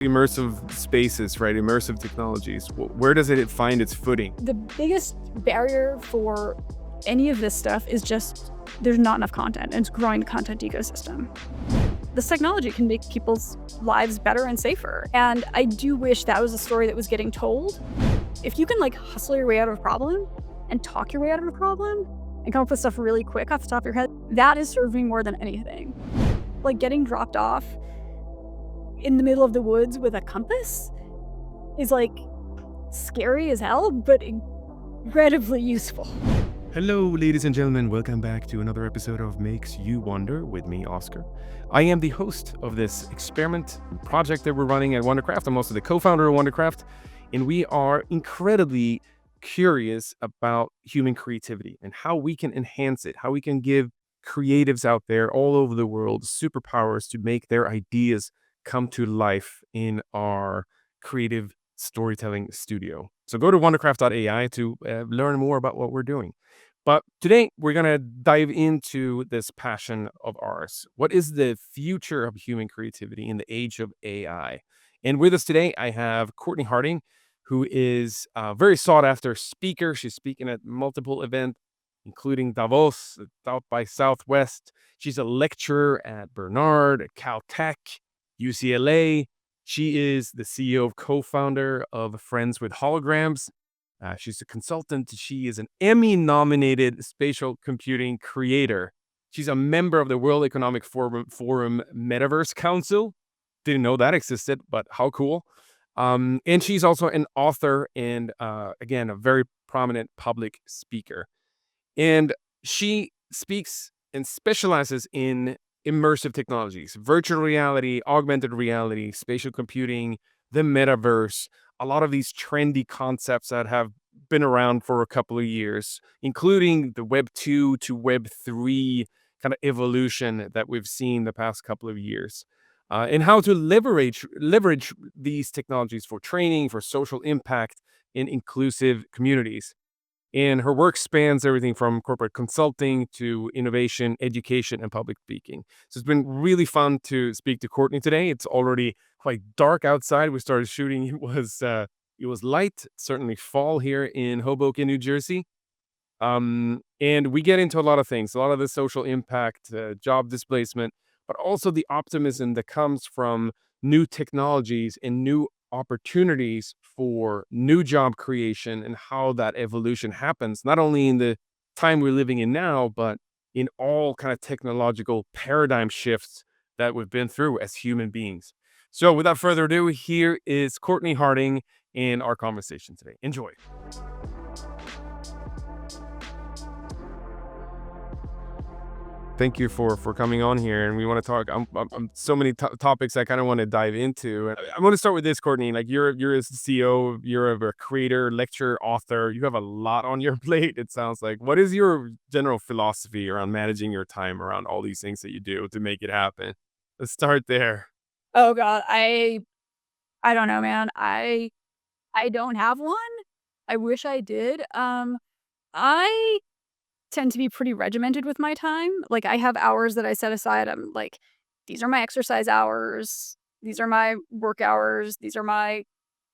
Immersive spaces, right? Immersive technologies. Where does it find its footing? The biggest barrier for any of this stuff is just there's not enough content, and it's growing the content ecosystem. This technology can make people's lives better and safer. And I do wish that was a story that was getting told. If you can hustle your way out of a problem and talk your way out of a problem and come up with stuff really quick off the top of your head, that is serving more than anything. Like getting dropped off in the middle of the woods with a compass is scary as hell, but incredibly useful. Hello, ladies and gentlemen. Welcome back to another episode of Makes You Wonder with me, Oskar. I am the host of this experiment project that we're running at Wondercraft. I'm also the co-founder of Wondercraft, and we are incredibly curious about human creativity and how we can enhance it, how we can give creatives out there all over the world superpowers to make their ideas come to life in our creative storytelling studio. So go to wondercraft.ai to learn more about what we're doing. But today we're going to dive into this passion of ours. What is the future of human creativity in the age of AI? And with us today, I have Cortney Harding, who is a very sought after speaker. She's speaking at multiple events, including Davos, South by Southwest. She's a lecturer at Bernard, at Caltech, UCLA. She is the CEO, co-founder of Friends with Holograms. She's a consultant. She is an Emmy-nominated spatial computing creator. She's a member of the World Economic Forum Metaverse Council. Didn't know that existed, but how cool. And she's also an author and, again, a very prominent public speaker. And she speaks and specializes in immersive technologies, virtual reality, augmented reality, spatial computing, the metaverse, a lot of these trendy concepts that have been around for a couple of years, including the Web 2 to Web 3 kind of evolution that we've seen the past couple of years, and how to leverage these technologies for training, for social impact in inclusive communities. And her work spans everything from corporate consulting to innovation, education, and public speaking. So it's been really fun to speak to Cortney today. It's already quite dark outside. We started shooting. It was light, certainly fall here in Hoboken, New Jersey. And we get into a lot of things, a lot of the social impact, job displacement, but also the optimism that comes from new technologies and new opportunities for new job creation and how that evolution happens, not only in the time we're living in now, but in all kind of technological paradigm shifts that we've been through as human beings. So without further ado, here is Cortney Harding in our conversation today. Enjoy. Thank you for coming on here, and we want to talk. So many topics I kind of want to dive into. And I want to start with this, Courtney. Like you're a CEO, you're a creator, lecturer, author. You have a lot on your plate. It sounds like. What is your general philosophy around managing your time around all these things that you do to make it happen? Let's start there. Oh God, I don't know, man. I don't have one. I wish I did. I tend to be pretty regimented with my time. Like I have hours that I set aside. I'm like, these are my exercise hours. These are my work hours. These are my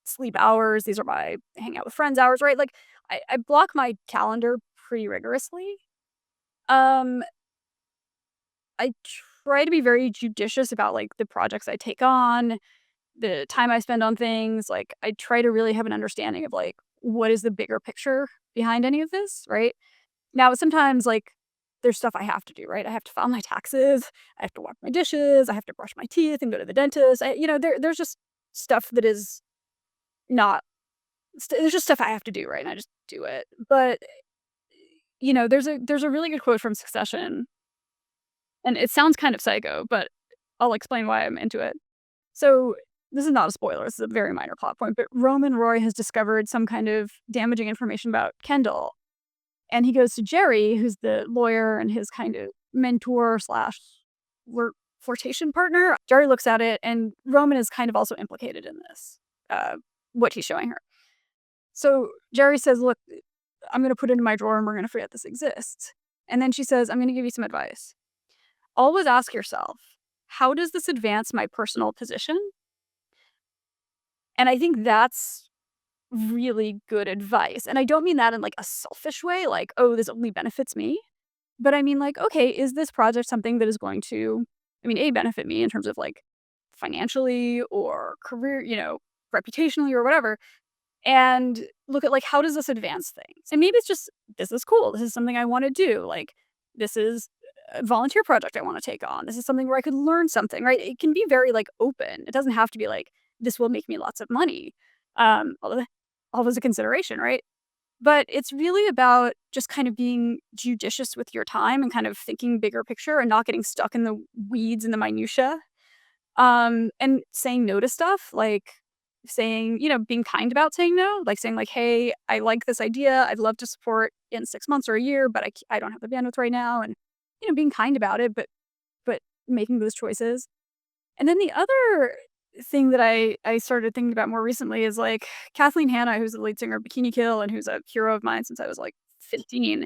sleep hours. These are my hang out with friends hours, right? Like I block my calendar pretty rigorously. Um, I try to be very judicious about the projects I take on, the time I spend on things. Like I try to really have an understanding of what is the bigger picture behind any of this, right? Now, sometimes, there's stuff I have to do, right? I have to file my taxes, I have to wash my dishes, I have to brush my teeth and go to the dentist. There's just stuff that is not there's just stuff I have to do, right? And I just do it. But, there's a really good quote from Succession, and it sounds kind of psycho, but I'll explain why I'm into it. So, this is not a spoiler, this is a very minor plot point, but Roman Roy has discovered some kind of damaging information about Kendall. And he goes to Jerry, who's the lawyer and his kind of mentor slash flirtation partner. Jerry looks at it, and Roman is kind of also implicated in this, what he's showing her. So Jerry says, look, I'm going to put it in my drawer and we're going to forget this exists. And then she says, I'm going to give you some advice. Always ask yourself, how does this advance my personal position? And I think that's really good advice. And I don't mean that in like a selfish way, like, oh, this only benefits me. But I mean, like, okay, is this project something that is going to, I mean, A, benefit me in terms of like financially or career, reputationally or whatever, and look at like, how does this advance things? And maybe it's just, this is cool. This is something I want to do. Like, this is a volunteer project I want to take on. This is something where I could learn something, right? It can be very like open. It doesn't have to be like, this will make me lots of money. Although all is a consideration, right? But it's really about just kind of being judicious with your time and kind of thinking bigger picture and not getting stuck in the weeds and the minutia. And saying no to stuff, like saying, being kind about saying no, like saying like, "Hey, I like this idea. I'd love to support in 6 months or a year, but I don't have the bandwidth right now." And, being kind about it, but making those choices. And then the other thing that I started thinking about more recently is like Kathleen Hanna, who's the lead singer of Bikini Kill and who's a hero of mine since I was like 15.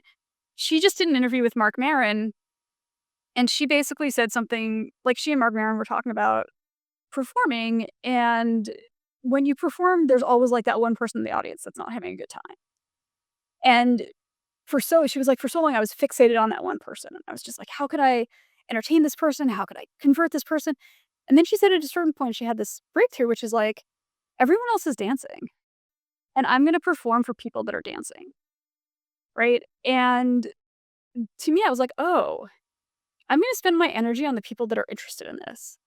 She just did an interview with Mark Maron, and she basically said something like, she and Mark Maron were talking about performing, and when you perform, there's always like that one person in the audience that's not having a good time. And she was like, for so long, I was fixated on that one person. And I was just like, how could I entertain this person? How could I convert this person? And then she said at a certain point, she had this breakthrough, which is like, everyone else is dancing, and I'm going to perform for people that are dancing. Right. And to me, I was like, oh, I'm going to spend my energy on the people that are interested in this.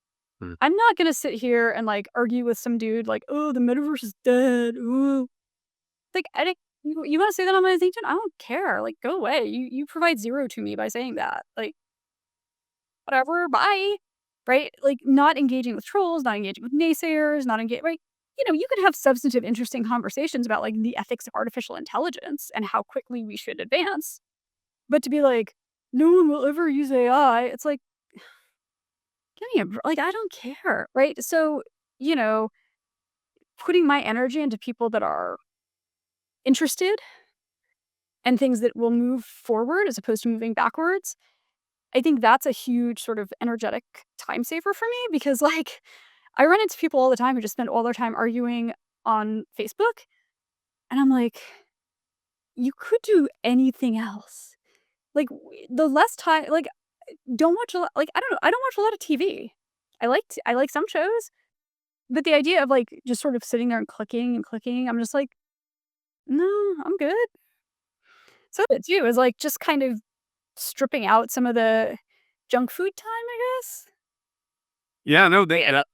Mm. I'm not gonna sit here and, like, argue with some dude like, "Oh, the metaverse is dead, ooh." Like, I don't, you wanna say that on my LinkedIn? I don't care, like, go away. You provide 0 to me by saying that. Like, whatever, bye. Right? Like, not engaging with trolls, not engaging with naysayers, not engage, right? You could have substantive, interesting conversations about, like, the ethics of artificial intelligence and how quickly we should advance, but to be like, "No one will ever use AI," it's like, give me a like, I don't care, right? So, you know putting my energy into people that are interested and things that will move forward as opposed to moving backwards, I think that's a huge sort of energetic time saver for me because, like, I run into people all the time who just spend all their time arguing on Facebook, and I'm like, "You could do anything else." Like, the less time, like, don't watch a lot, like, I don't know, I don't watch a lot of TV. I like some shows, but the idea of, like, just sort of sitting there and clicking, I'm just like, "No, I'm good." So that too is, like, just kind of stripping out some of the junk food time, I guess? Yeah, no, they Yeah. and I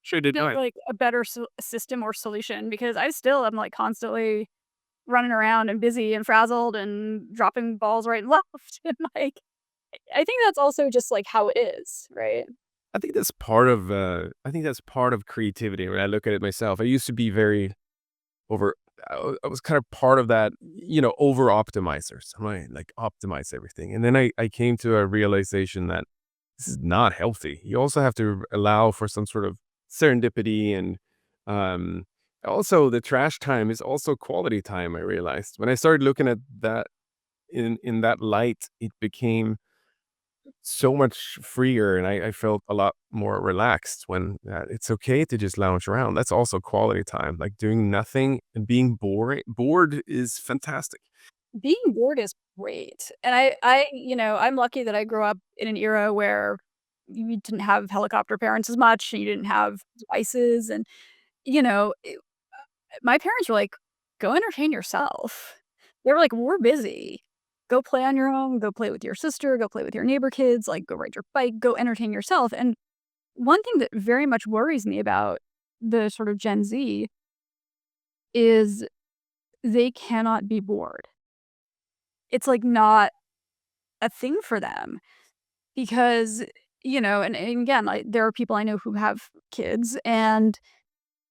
sure did know Not it. like a better system or solution because I still am, like, constantly running around and busy and frazzled and dropping balls right and left, and, like, I think that's also just, like, how it is, right? I think that's part of creativity when I look at it myself. I used to be very over I was kind of part of that, over optimizers, right? Like optimize everything. And then I came to a realization that this is not healthy. You also have to allow for some sort of serendipity and um also the trash time is also quality time, I realized. When I started looking at that in that light, it became so much freer and I felt a lot more relaxed when it's okay to just lounge around. That's also quality time. Like doing nothing and being bored is fantastic. Being bored is great, and I'm lucky that I grew up in an era where you didn't have helicopter parents as much, and you didn't have devices, and, you know, my parents were like, "Go entertain yourself." They were like, "We're busy. Go play on your own, go play with your sister, go play with your neighbor kids, like, go ride your bike, go entertain yourself." And one thing that very much worries me about the sort of Gen Z is they cannot be bored. It's, like, not a thing for them because, and again, like, there are people I know who have kids, and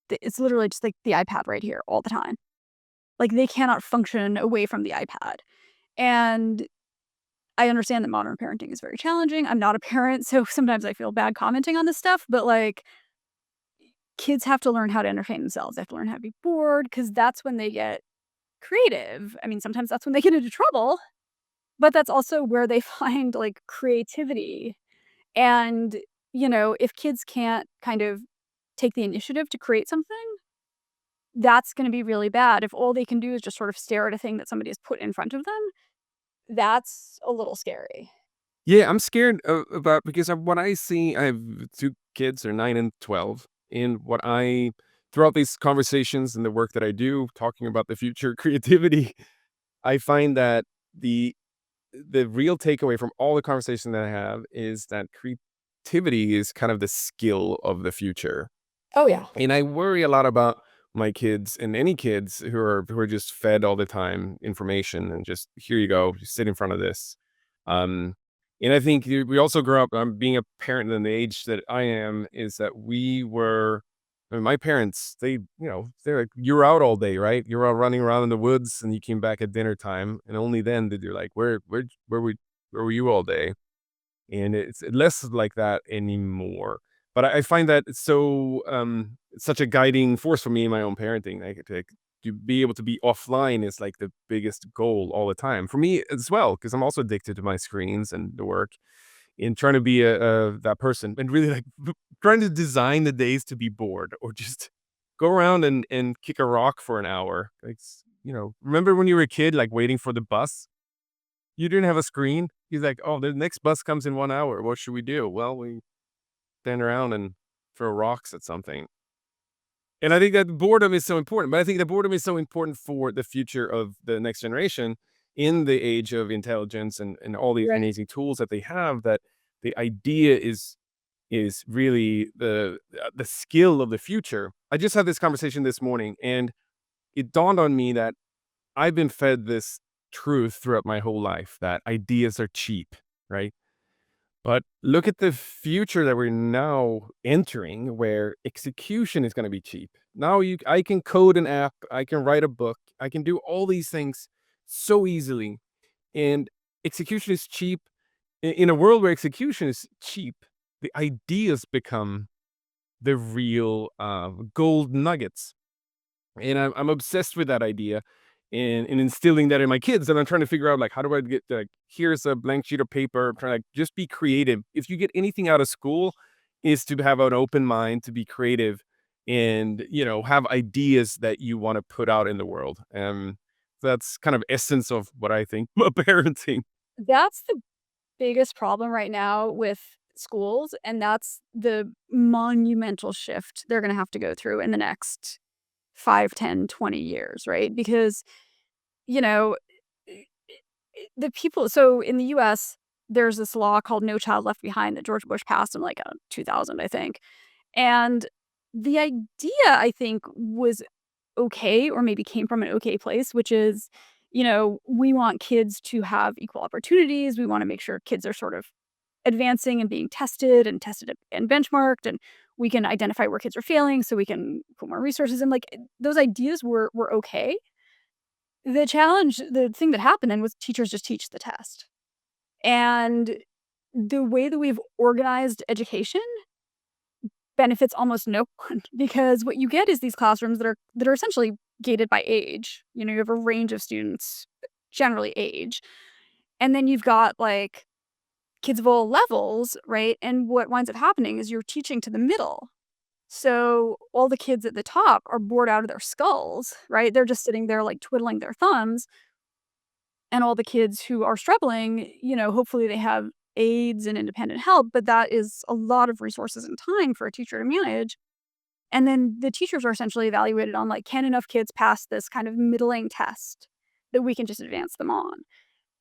it's literally just, like, the iPad right here all the time. Like, they cannot function away from the iPad. And I understand that modern parenting is very challenging. I'm not a parent, so sometimes I feel bad commenting on this stuff, but, like, kids have to learn how to entertain themselves. They have to learn how to be bored because that's when they get creative. I mean, sometimes that's when they get into trouble, but that's also where they find, like, creativity. And, if kids can't kind of take the initiative to create something, that's going to be really bad. If all they can do is just sort of stare at a thing that somebody has put in front of them, that's a little scary. Yeah, I'm scared about because of what I see. I have two kids, they're 9 and 12. And what I, throughout these conversations and the work that I do, talking about the future creativity, I find that the the real takeaway from all the conversation that I have is that creativity is kind of the skill of the future. Oh, yeah. And I worry a lot about my kids and any kids who are just fed all the time information and just here you go, just sit in front of this. Um, and I think we also grow up. Being a parent in the age that I am is that we were. I mean, my parents, they're like, you're out all day, right? You're out running around in the woods, and you came back at dinner time, and only then did you're like, where were you all day? And it's less like that anymore. But I find that it's so it's such a guiding force for me in my own parenting. Like to be able to be offline is like the biggest goal all the time for me as well, because I'm also addicted to my screens and the work. In trying to be a that person and really like trying to design the days to be bored or just go around and kick a rock for an hour. Like remember when you were a kid, like waiting for the bus? You didn't have a screen? He's like, "Oh, the next bus comes in 1 hour. What should we do?" Well, we stand around and throw rocks at something. And I think that boredom is so important, but I think that boredom is so important for the future of the next generation in the age of intelligence and all these Right. amazing tools that they have, that the idea is really the skill of the future. I just had this conversation this morning, and it dawned on me that I've been fed this truth throughout my whole life that ideas are cheap, right? But look at the future that we're now entering where execution is going to be cheap. Now I can code an app, I can write a book, I can do all these things so easily, and execution is cheap. In a world where execution is cheap, the ideas become the real gold nuggets. And I'm obsessed with that idea and instilling that in my kids, and I'm trying to figure out, like, how do I get, like, here's a blank sheet of paper. I'm trying to, like, just be creative. If you get anything out of school is to have an open mind, to be creative and, have ideas that you wanna put out in the world. That's kind of essence of what I think about parenting. That's the biggest problem right now with schools, and that's the monumental shift they're gonna have to go through in the next 5, 10, 20 years, right? Because, you know, eh the people so in the US, there's this law called No Child Left Behind that George Bush passed in, like, 2000, I think, and the idea, I think, was okay or maybe came from an okay place, which is, we want kids to have equal opportunities, we wanna make sure kids are sort of advancing and being tested and benchmarked, and we can identify where kids are failing so we can put more resources in, like, those ideas were okay. The thing that happened then was teachers just teach the test. And the way that we've organized education benefits almost no one because what you get is these classrooms that are essentially gated by age. You have a range of students, generally age. And then you've got like kids of all levels, right? And what winds up happening is you're teaching to the middle. So all the kids at the top are bored out of their skulls, right? They're just sitting there like twiddling their thumbs. And all the kids who are struggling, hopefully they have aides and independent help, but that is a lot of resources and time for a teacher to manage. And then the teachers are essentially evaluated on like, can enough kids pass this kind of middling test that we can just advance them on?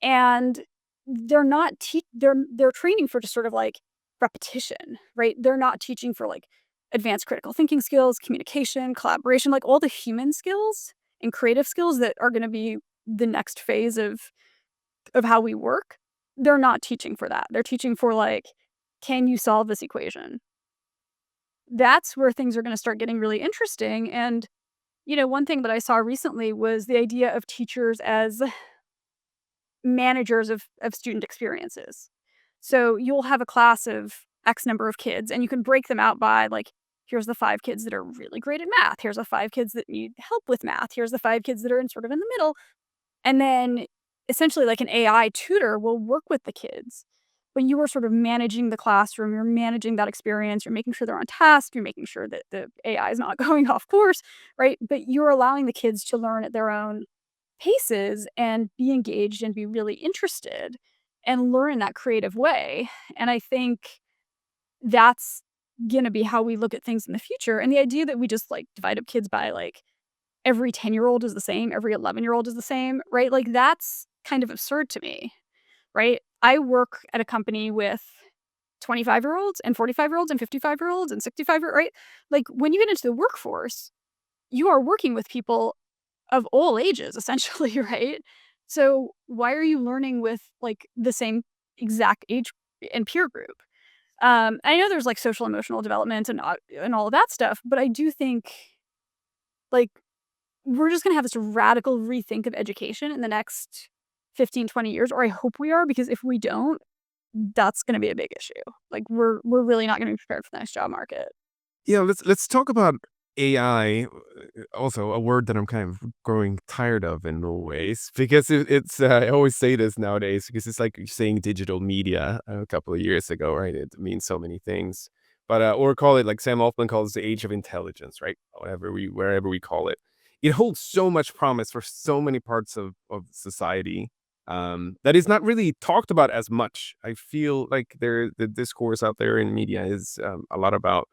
And they're not they're training for just sort of like repetition, right? They're not teaching for like advanced critical thinking skills, communication, collaboration, like all the human skills and creative skills that are going to be the next phase of how we work. They're not teaching for that. They're teaching for like, can you solve this equation? That's where things are going to start getting really interesting. And one thing that I saw recently was the idea of teachers as managers of student experiences. So you'll have a class of X number of kids, and you can break them out by like, here's the 5 kids that are really great at math. Here's the 5 kids that need help with math. Here's the 5 kids that are in sort of in the middle. And then essentially like an AI tutor will work with the kids. but you are sort of managing the classroom, you're managing that experience, you're making sure they're on task, you're making sure that the AI is not going off course, right? But you're allowing the kids to learn at their own paces and be engaged and be really interested and learn in that creative way. And I think that's gonna be how we look at things in the future. And the idea that we just like divide up kids by like every 10-year-old is the same, every 11-year-old is the same, right? Like that's kind of absurd to me, right? I work at a company with 25-year-olds and 45-year-olds and 55-year-olds and 65-year, right? Like when you get into the workforce, you are working with people of all ages essentially, right? So why are you learning with like the same exact age and peer group? I know there's like social emotional development and all of that stuff, but I do think like we're just gonna have this radical rethink of education in the next 15, 20 years, or I hope we are, because if we don't, that's gonna be a big issue. Like we're really not gonna be prepared for the next job market. Yeah, let's talk about AI. Also, a word that I'm kind of growing tired of in a ways because it's. I always say this nowadays because it's like saying digital media a couple of years ago, right? It means so many things, but or call it like Sam Altman calls the age of intelligence, right? Wherever we call it, it holds so much promise for so many parts of society. That is not really talked about as much. I feel like the discourse out there in media is a lot about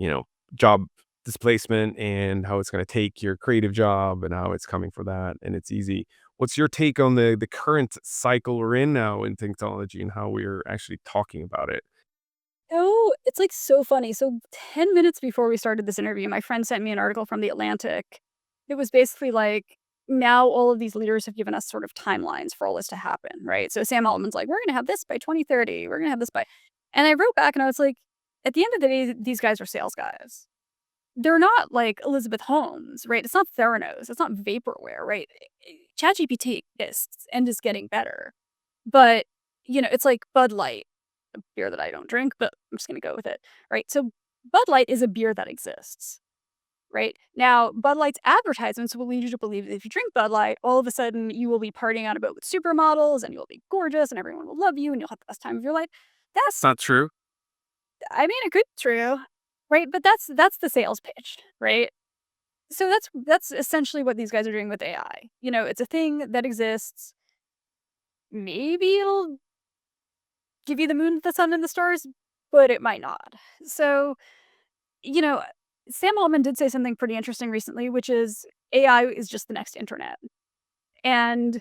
you know, job displacement and how it's gonna take your creative job and how it's coming for that, and it's easy. What's your take on the current cycle we're in now in technology and how we're actually talking about it? Oh, it's, like, so funny. So 10 minutes before we started this interview, my friend sent me an article from The Atlantic. It was basically like, now all of these leaders have given us sort of timelines for all this to happen, right? So Sam Altman's like, "We're gonna have this by 2030. We're gonna have this by," and I wrote back and I was like, "At the end of the day, these guys are sales guys. They're not like Elizabeth Holmes, right? It's not Theranos. It's not vaporware, right? ChatGPT exists and is getting better. But, it's like Bud Light, a beer that I don't drink, but I'm just gonna go with it, right? So Bud Light is a beer that exists, right? Now, Bud Light's advertisements will lead you to believe that if you drink Bud Light, all of a sudden you will be partying on a boat with supermodels and you'll be gorgeous and everyone will love you and you'll have the best time of your life. It's That's not true. I mean, it could be true, right? But that's the sales pitch, right? So that's essentially what these guys are doing with AI. It's a thing that exists. Maybe it'll give you the moon, the sun, and the stars, but it might not. So, you know, Sam Altman did say something pretty interesting recently, which is AI is just the next internet. And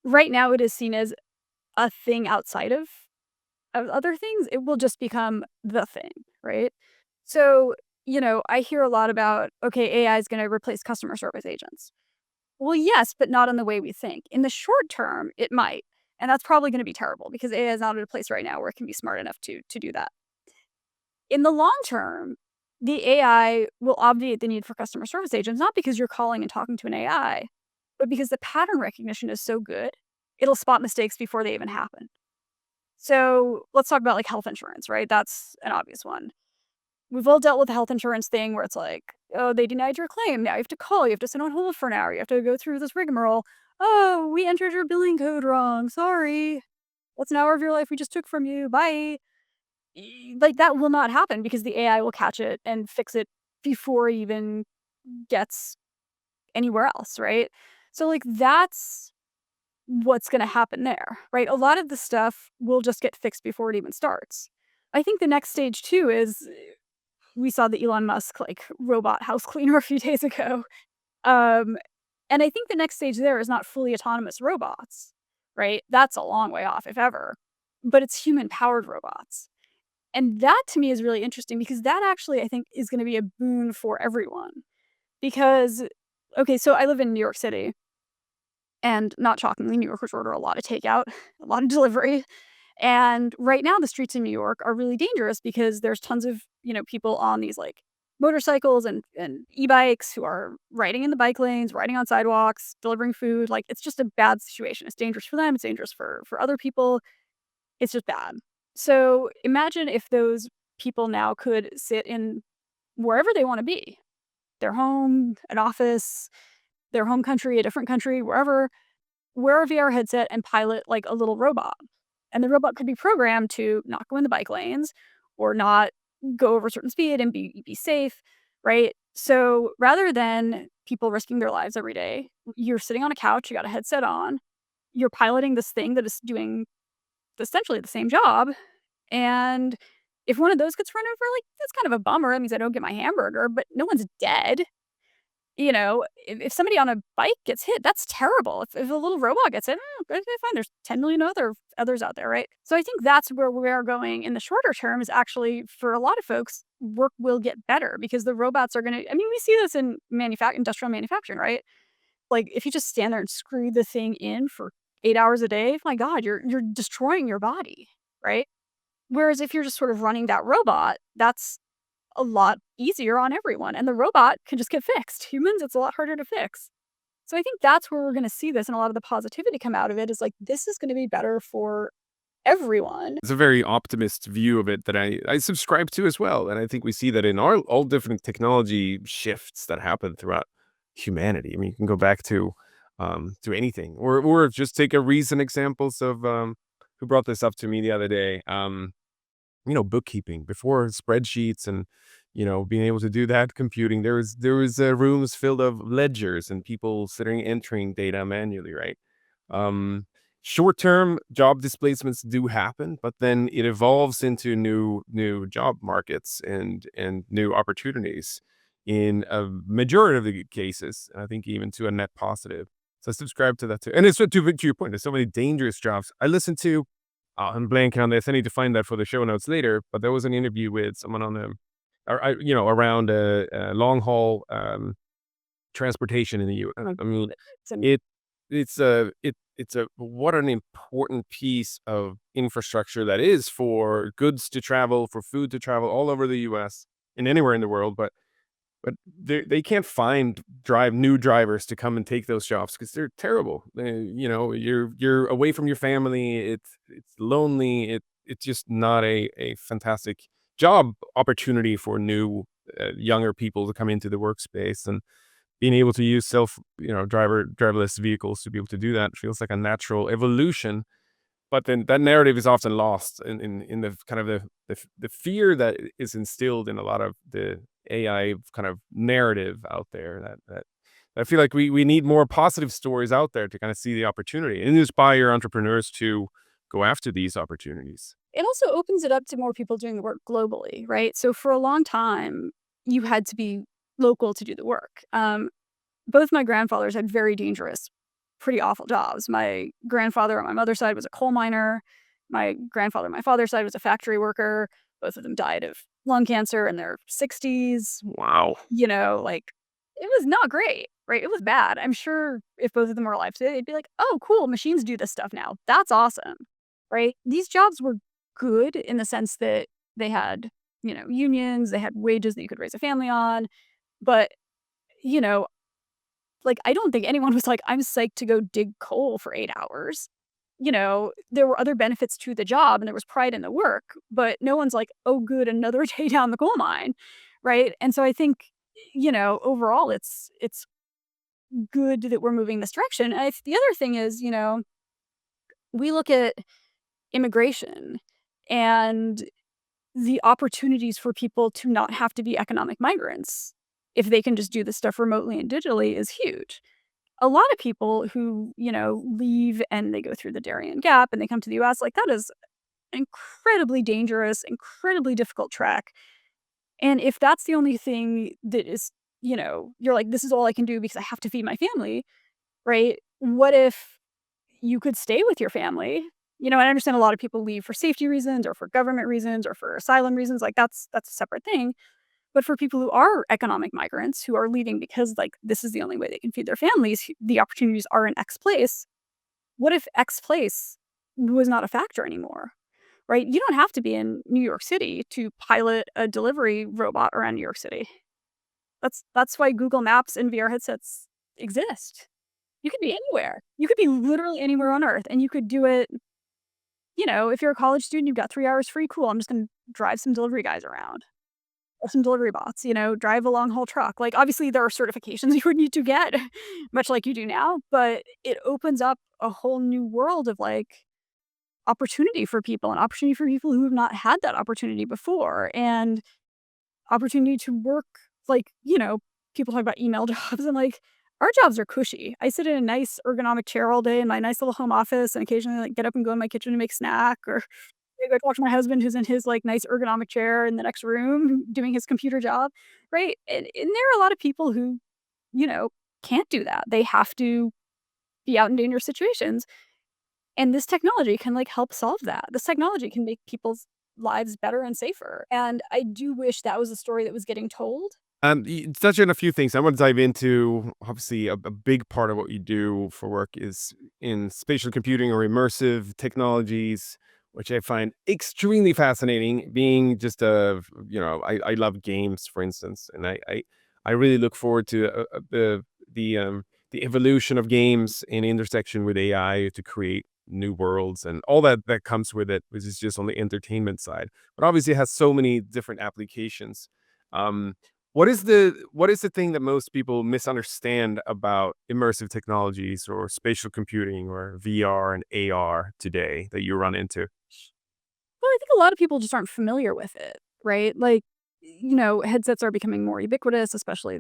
right now it is seen as a thing outside of other things. It will just become the thing, right? So, I hear a lot about, okay, AI is going to replace customer service agents. Well, yes, but not in the way we think. In the short term, it might. And that's probably going to be terrible because AI is not at a place right now where it can be smart enough to do that. In the long term, the AI will obviate the need for customer service agents, not because you're calling and talking to an AI, but because the pattern recognition is so good, it'll spot mistakes before they even happen. So let's talk about like health insurance, right? That's an obvious one. We've all dealt with the health insurance thing where it's like, oh, they denied your claim. Now you have to call. You have to sit on hold for an hour. You have to go through this rigmarole. Oh, we entered your billing code wrong. Sorry. What's an hour of your life we just took from you? Bye. Like that will not happen because the AI will catch it and fix it before it even gets anywhere else, right? So like that's what's going to happen there, right? A lot of the stuff will just get fixed before it even starts. I think the next stage too is we saw the Elon Musk like robot house cleaner a few days ago. Um, and I think the next stage there is not fully autonomous robots, right? That's a long way off, if ever. But it's human powered robots. And that to me is really interesting because that actually I think is going to be a boon for everyone. Because, okay, so I live in New York City and not shockingly, New Yorkers order a lot of takeout, a lot of delivery. And right now, the streets in New York are really dangerous because there's tons of, people on these like motorcycles and e-bikes who are riding in the bike lanes, riding on sidewalks, delivering food. Like it's just a bad situation. It's dangerous for them. It's dangerous for other people. It's just bad. So imagine if those people now could sit in wherever they want to be, their home, an office, their home country, a different country, wherever, wear a VR headset and pilot like a little robot. And the robot could be programmed to not go in the bike lanes or not go over a certain speed and be safe, right? So rather than people risking their lives every day, you're sitting on a couch, you got a headset on, you're piloting this thing that is doing essentially the same job. And if one of those gets run over, like, that's kind of a bummer. That means I don't get my hamburger, but no one's dead. If somebody on a bike gets hit, that's terrible. If a little robot gets hit, okay, fine. There's 10 million others out there, right? So I think that's where we are going in the shorter term is actually for a lot of folks, work will get better because the robots are going to, I mean, we see this in industrial manufacturing, right? Like if you just stand there and screw the thing in for 8 hours a day, my God, you're destroying your body, right? Whereas if you're just sort of running that robot, that's a lot easier on everyone, and the robot can just get fixed. Humans, it's a lot harder to fix. So I think that's where we're gonna see this and a lot of the positivity come out of it is like, this is gonna be better for everyone. It's a very optimist view of it that I subscribe to as well. And I think we see that in all different technology shifts that happen throughout humanity. I mean, you can go back to anything, or just take a recent examples of who brought this up to me the other day. Bookkeeping before spreadsheets and being able to do that computing. There was rooms filled of ledgers and people sitting entering data manually, right? Um, Short-term job displacements do happen, but then it evolves into new job markets and new opportunities in a majority of the cases. I think even to a net positive. So I subscribe to that too. And it's to your point. There's so many dangerous jobs. I listen to. I'm blanking on this. I need to find that for the show notes later. But there was an interview with someone on the, around long haul transportation in the U.S. I mean, it it's a what an important piece of infrastructure that is for goods to travel, for food to travel all over the U.S. and anywhere in the world. But they can't find new drivers to come and take those jobs because they're terrible. You're away from your family. It's lonely. It's just not a fantastic job opportunity for new younger people to come into the workspace, and being able to use driverless vehicles to be able to do that feels like a natural evolution. But then that narrative is often lost in the kind of the fear that is instilled in a lot of the AI kind of narrative out there that I feel like we need more positive stories out there to kind of see the opportunity and inspire entrepreneurs to go after these opportunities. It also opens it up to more people doing the work globally, right? So for a long time, you had to be local to do the work. Both my grandfathers had very dangerous, pretty awful jobs. My grandfather on my mother's side was a coal miner. My grandfather on my father's side was a factory worker. Both of them died of lung cancer in their 60s. Wow. Like, it was not great, right? It was bad. I'm sure if both of them were alive today, they'd be like, "Oh, cool, machines do this stuff now. That's awesome." Right? These jobs were good in the sense that they had, unions, they had wages that you could raise a family on, but, you know, like, I don't think anyone was like, "I'm psyched to go dig coal for 8 hours." There were other benefits to the job and there was pride in the work, but no one's like, "Oh, good, another day down the coal mine." Right? And so I think, overall it's good that we're moving this direction. The other thing is, we look at immigration and the opportunities for people to not have to be economic migrants if they can just do this stuff remotely and digitally is huge. A lot of people who, leave and they go through the Darien Gap and they come to the US, like that is incredibly dangerous, incredibly difficult trek. And if that's the only thing that is, you're like, this is all I can do because I have to feed my family, right? What if you could stay with your family? I understand a lot of people leave for safety reasons or for government reasons or for asylum reasons. Like that's a separate thing. But for people who are economic migrants who are leaving because like this is the only way they can feed their families, the opportunities are in X place. What if X place was not a factor anymore? Right? You don't have to be in New York City to pilot a delivery robot around New York City. That's why Google Maps and VR headsets exist. You could be anywhere. You could be literally anywhere on Earth, and you could do it. If you're a college student, you've got 3 hours free. Cool. I'm just going to drive some delivery guys around or some delivery bots. Drive a long haul truck. Like obviously there are certifications you would need to get, much like you do now, but it opens up a whole new world of like opportunity for people, an opportunity for people who have not had that opportunity before, and opportunity to work, like, people talk about email jobs and, like, our jobs are cushy. I sit in a nice ergonomic chair all day in my nice little home office and occasionally, like, get up and go in my kitchen to make snack or maybe I talk to my husband who's in his, like, nice ergonomic chair in the next room doing his computer job, right? And there are a lot of people who, you know, can't do that. They have to be out in dangerous situations, and this technology can, like, help solve that. This technology can make people's lives better and safer, and I do wish that was a story that was getting told. You touch on a few things. I want to dive into obviously a big part of what you do for work is in spatial computing or immersive technologies, which I find extremely fascinating. Being just I love games, for instance, and I really look forward to the evolution of games in intersection with AI to create new worlds and all that comes with it, which is just on the entertainment side, but obviously it has so many different applications. Um, what is the thing that most people misunderstand about immersive technologies or spatial computing or VR and AR today that you run into? Well, I think a lot of people just aren't familiar with it, right? Like, headsets are becoming more ubiquitous, especially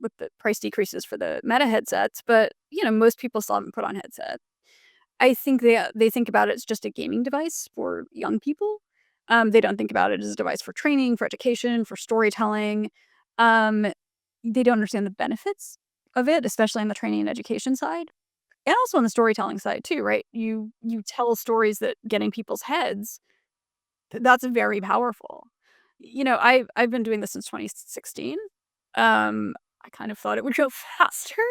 with the price decreases for the Meta headsets, but, most people still haven't put on headset. I think they think about it as just a gaming device for young people. They don't think about it as a device for training, for education, for storytelling. Um, they don't understand the benefits of it, especially on the training and education side, and also on the storytelling side too, right? You tell stories that get in people's heads. That's very powerful. I've been doing this since 2016. I kind of thought it would go faster,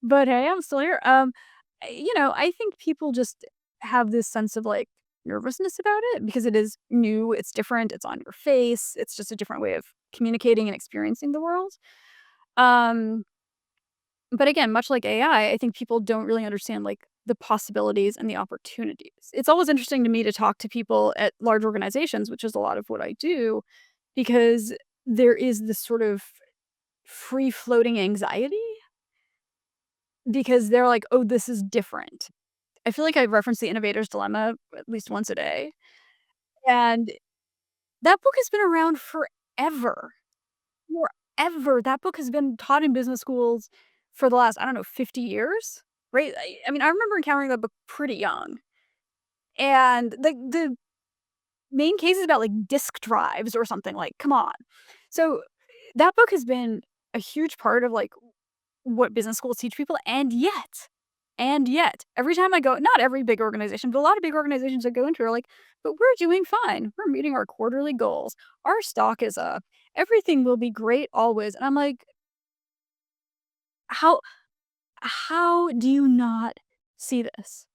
but hey, I'm still here. I think people just have this sense of, like, nervousness about it because it is new, it's different, it's on your face, it's just a different way of communicating and experiencing the world. Um, but again, much like AI, I think people don't really understand, like, the possibilities and the opportunities. It's always interesting to me to talk to people at large organizations, which is a lot of what I do, because there is this sort of free floating anxiety because they're like, "Oh, this is different." I feel like I reference The Innovator's Dilemma at least once a day, and that book has been around forever, forever. That book has been taught in business schools for the last, I don't know, 50 years, right? I mean, I remember encountering that book pretty young, and the main case is about, like, disk drives or something, like, come on. So, that book has been a huge part of, like, what business schools teach people, and yet, every time I go, not every big organization, but a lot of big organizations I go into are like, "But we're doing fine. We're meeting our quarterly goals. Our stock is up. Everything will be great always." And I'm like, "How how do you not see this?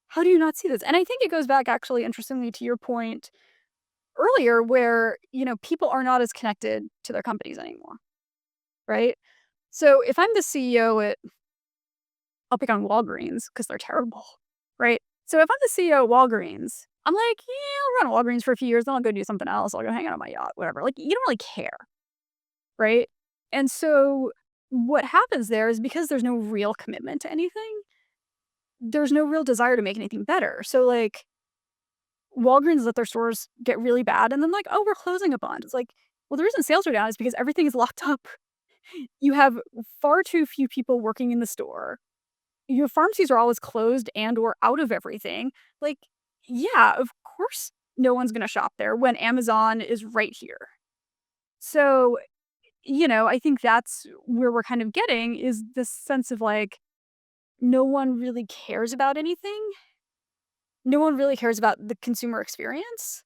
How do you not see this?" And I think it goes back actually interestingly to your point earlier where, people are not as connected to their companies anymore, right? So if I'm the CEO at I'll pick on Walgreens because 'cause they're terrible, right? So if I'm the CEO at Walgreens, I'm like, "Yeah, I'll run Walgreens for a few years, then I'll go do something else. I'll go hang out on my yacht," whatever. Like, you don't really care, right? And so what happens there is because there's no real commitment to anything, there's no real desire to make anything better. So, like, Walgreens let their stores get really bad and then like, "Oh, we're closing a bunch." It's like, well, the reason sales are down is because everything is locked up. You have far too few people working in the store. Your pharmacies are always closed and or out of everything. Like, yeah, of course no one's gonna shop there when Amazon is right here. So, I think that's where we're kind of getting is this sense of, like, no one really cares about anything. No one really cares about the consumer experience,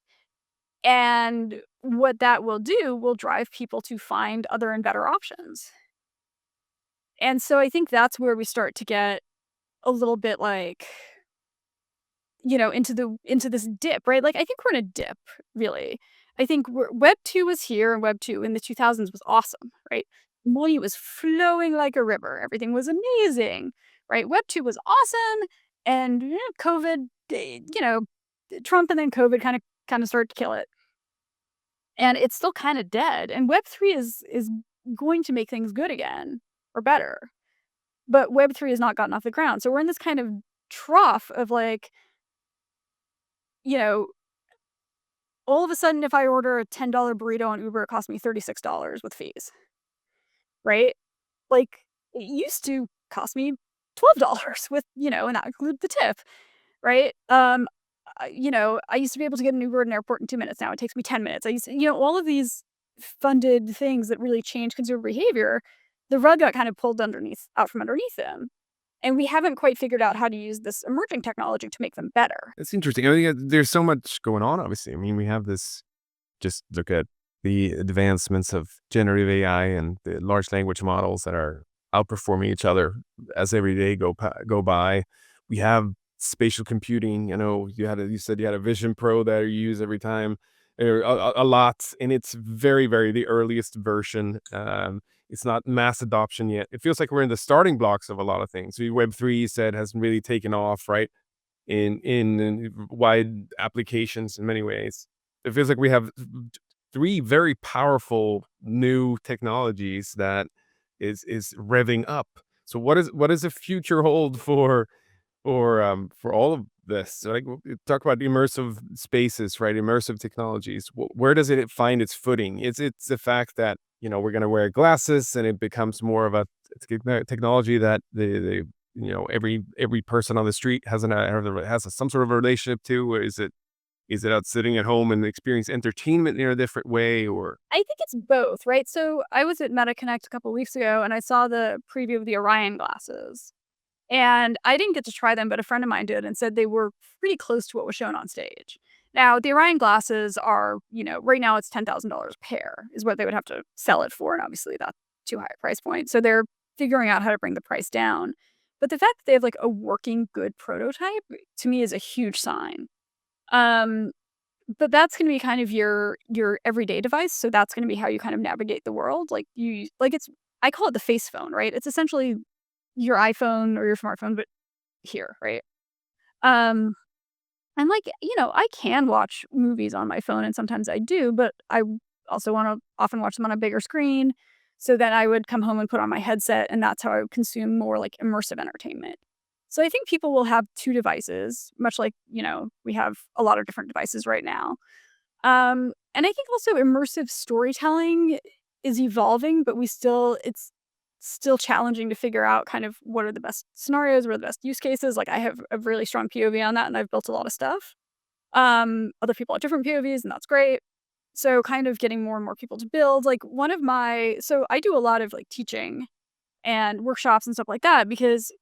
and what that will do will drive people to find other and better options. And so I think that's where we start to get a little bit, like, into this dip, right? Like, I think we're in a dip, really. I think Web 2 was here, and Web 2 in the 2000s was awesome, right? Money was flowing like a river. Everything was amazing, right? Web 2 was awesome, and COVID, Trump and then COVID kind of started to kill it, and it's still kind of dead. And Web 3 is going to make things good again or better, but Web 3 has not gotten off the ground. So we're in this kind of trough of, like, you know, all of a sudden, if I order a $10 burrito on Uber, it costs me $36 with fees, right? Like, it used to cost me $12 with, and that include the tip, right? I used to be able to get an Uber at an airport in 2 minutes. Now it takes me 10 minutes. I used to, all of these funded things that really change consumer behavior, the rug got kind of pulled out from underneath them. And we haven't quite figured out how to use this emerging technology to make them better. It's interesting. I mean, there's so much going on, obviously. I mean, we have this, just look at the advancements of generative AI and the large language models that are outperforming each other as every day go by. We have spatial computing. You said you had a Vision Pro that you use every time, or a lot, and it's very, very the earliest version. It's not mass adoption yet. It feels like we're in the starting blocks of a lot of things. Web3, you said, hasn't really taken off, right? In wide applications in many ways. It feels like we have three very powerful new technologies that is revving up. So what does the future hold for all of this? So, like, talk about immersive spaces, right? Immersive technologies. Where does it find its footing? Is it the fact that we're going to wear glasses and it becomes more of a technology that every person on the street has some sort of a relationship to? Or is it out sitting at home and experience entertainment in a different way? Or I think it's both, right? So I was at MetaConnect a couple weeks ago and I saw the preview of the Orion glasses. And I didn't get to try them, but a friend of mine did and said they were pretty close to what was shown on stage. Now, the Orion glasses are, right now it's $10,000 a pair is what they would have to sell it for. And obviously that's too high a price point. So they're figuring out how to bring the price down. But the fact that they have like a working good prototype to me is a huge sign. Um, but that's going to be kind of your everyday device. So that's going to be how you kind of navigate the world. I call it the face phone, right? It's essentially your iPhone or your smartphone, but here, right? Um, and I can watch movies on my phone and sometimes I do, but I also want to often watch them on a bigger screen. So then I would come home and put on my headset and that's how I would consume more like immersive entertainment. So I think people will have two devices, much like, we have a lot of different devices right now. And I think also immersive storytelling is evolving, but it's still challenging to figure out kind of what are the best scenarios, what are the best use cases. Like I have a really strong POV on that and I've built a lot of stuff. Other people have different POVs and that's great. So kind of getting more and more people to build. So I do a lot of like teaching and workshops and stuff like that because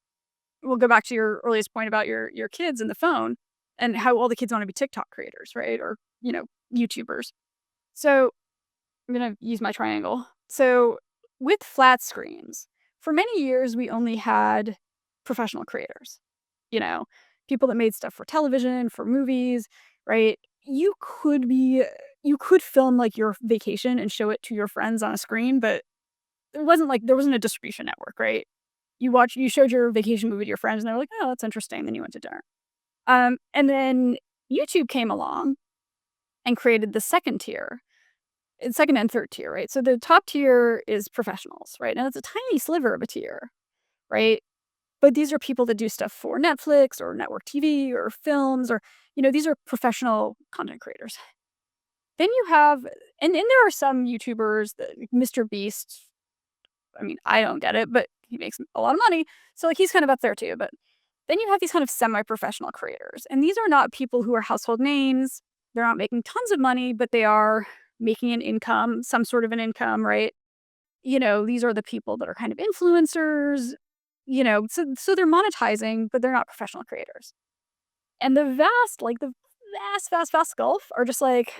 we'll go back to your earliest point about your kids and the phone and how all the kids want to be TikTok creators, right? Or, YouTubers. So I'm going to use my triangle. So with flat screens, for many years, we only had professional creators, you know, people that made stuff for television, for movies, right? You could film like your vacation and show it to your friends on a screen, but there wasn't a distribution network, right? You showed your vacation movie to your friends and they're like, oh, that's interesting. Then you went to dinner. And then YouTube came along and created the second and third tier, right? So the top tier is professionals, right? Now it's a tiny sliver of a tier, right? But these are people that do stuff for Netflix or network TV or films or, these are professional content creators. Then you have, and there are some YouTubers, Mr. Beast. I mean, I don't get it, but he makes a lot of money. So like he's kind of up there too. But then you have these kind of semi-professional creators. And these are not people who are household names. They're not making tons of money, but they are making an income, some sort of an income, right? These are the people that are kind of influencers, so they're monetizing, but they're not professional creators. And the vast gulf are just like,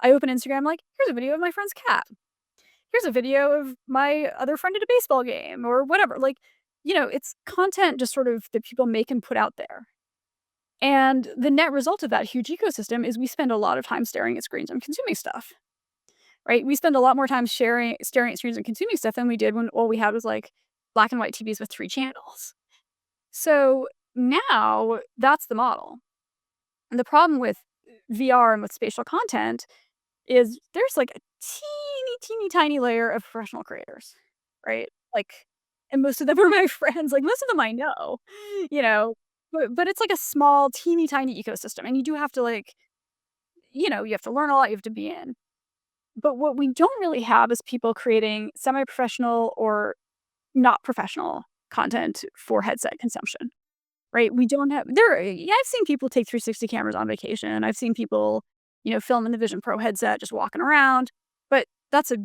I open Instagram, like, here's a video of my friend's cat. Here's a video of my other friend at a baseball game or whatever. It's content just sort of that people make and put out there. And the net result of that huge ecosystem is we spend a lot of time staring at screens and consuming stuff, right? We spend a lot more time staring at screens and consuming stuff than we did when all we had was like black and white TVs with 3 channels. So now that's the model. And the problem with VR and with spatial content is there's like a teeny tiny layer of professional creators, right? And most of them are my friends. Like most of them I know, you know, but it's like a small, teeny tiny ecosystem, and you do have to like, you have to learn a lot, you have to be in. But what we don't really have is people creating semi-professional or not professional content for headset consumption, right? We don't have yeah, I've seen people take 360 cameras on vacation. I've seen people, film in the Vision Pro headset just walking around, but that's a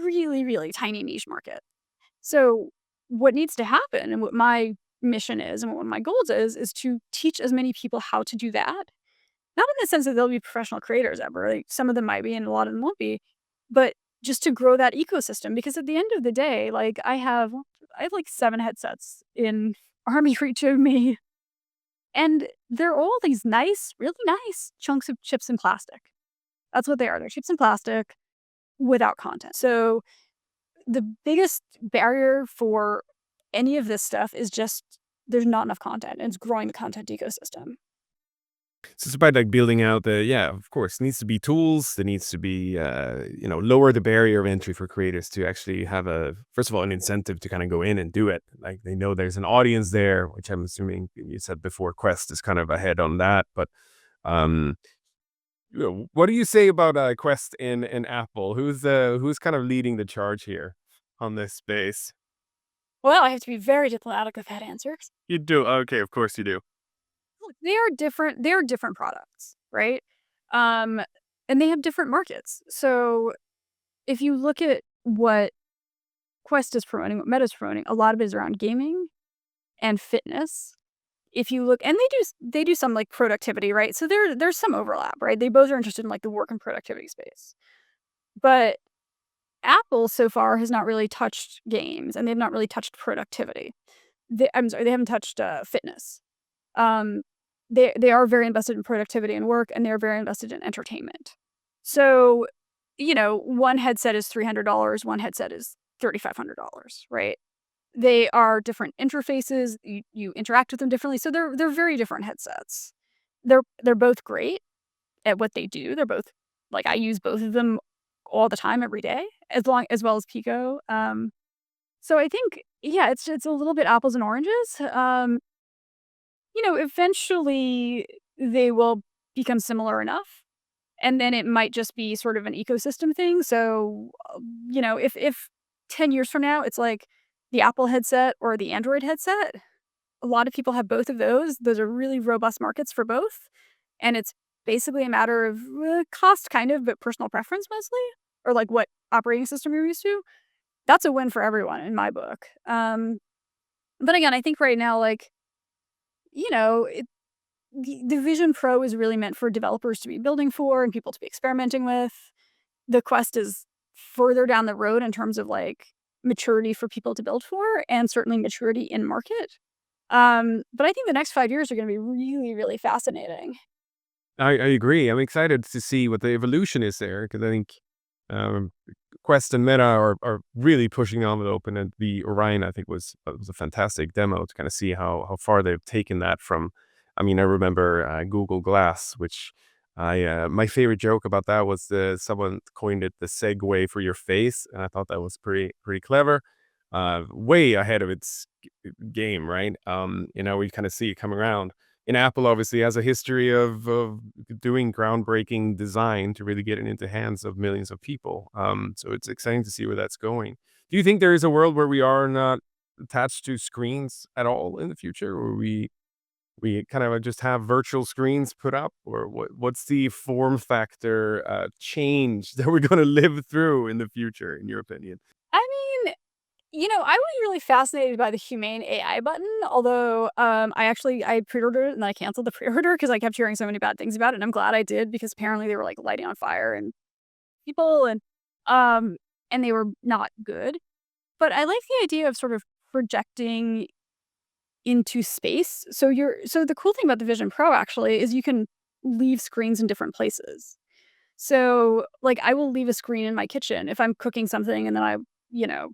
really, really tiny niche market. So what needs to happen and what my mission is and what my goals is to teach as many people how to do that. Not in the sense that they'll be professional creators ever, like, some of them might be and a lot of them won't be, but just to grow that ecosystem because at the end of the day, like, I have, like, 7 headsets in army reach of me, and they're all these nice, really nice chunks of chips and plastic. That's what they are, they're chips and plastic without content. So, the biggest barrier for any of this stuff is just there's not enough content, and it's growing the content ecosystem. So it's about like building out yeah, of course, needs to be tools. There needs to be, lower the barrier of entry for creators to actually have first of all, an incentive to kind of go in and do it. Like they know there's an audience there, which I'm assuming you said before Quest is kind of ahead on that. But, um, what do you say about Quest in Apple? Who's kind of leading the charge here on this space? Well, I have to be very diplomatic with that answer. You do. Okay, of course you do. Look, they are different products, right? Um, and they have different markets. So, if you look at what Quest is promoting, what Meta's promoting, a lot of it is around gaming and fitness. If you look and they do some, like, productivity, right? So there's some overlap, right? They both are interested in, like, the work and productivity space. But Apple so far has not really touched games, and they've not really touched productivity. I'm sorry, they haven't touched, fitness. Um, they are very invested in productivity and work, and they're very invested in entertainment. So, one headset is $300, one headset is $3,500, right? They are different interfaces, you interact with them differently, so they're very different headsets. They're both great at what they do, they're both like, I use both of them all the time, every day, as well as Pico, so I think, yeah, it's a little bit apples and oranges, eventually they will become similar enough, and then it might just be sort of an ecosystem thing. So, if 10 years from now, it's like the Apple headset or the Android headset, a lot of people have both of those. Those are really robust markets for both. And it's basically a matter of cost, kind of, but personal preference mostly, or like what operating system you're used to. That's a win for everyone in my book. But again, I think right now, like, you know, the Vision Pro is really meant for developers to be building for and people to be experimenting with. The Quest is further down the road in terms of like maturity for people to build for and certainly maturity in market. But I think the next 5 years are going to be really, really fascinating. I agree. I'm excited to see what the evolution is there because I think um, Quest and Meta are really pushing the envelope, and the Orion I think was a fantastic demo to kind of see how far they've taken that from. I mean, I remember Google Glass, which I my favorite joke about that was someone coined it the Segway for your face, and I thought that was pretty clever. Way ahead of its game, right? We kind of see it coming around. And Apple obviously has a history of doing groundbreaking design to really get it into hands of millions of people. So it's exciting to see where that's going. Do you think there is a world where we are not attached to screens at all in the future, or we kind of just have virtual screens put up, or what's the form factor change that we're going to live through in the future, in your opinion? I mean, I was really fascinated by the Humane AI button, although I pre-ordered it and I canceled the pre-order because I kept hearing so many bad things about it, and I'm glad I did because apparently they were like lighting on fire and people um and they were not good. But I like the idea of sort of projecting into space. So the cool thing about the Vision Pro actually is you can leave screens in different places. So, like, I will leave a screen in my kitchen if I'm cooking something and then you know,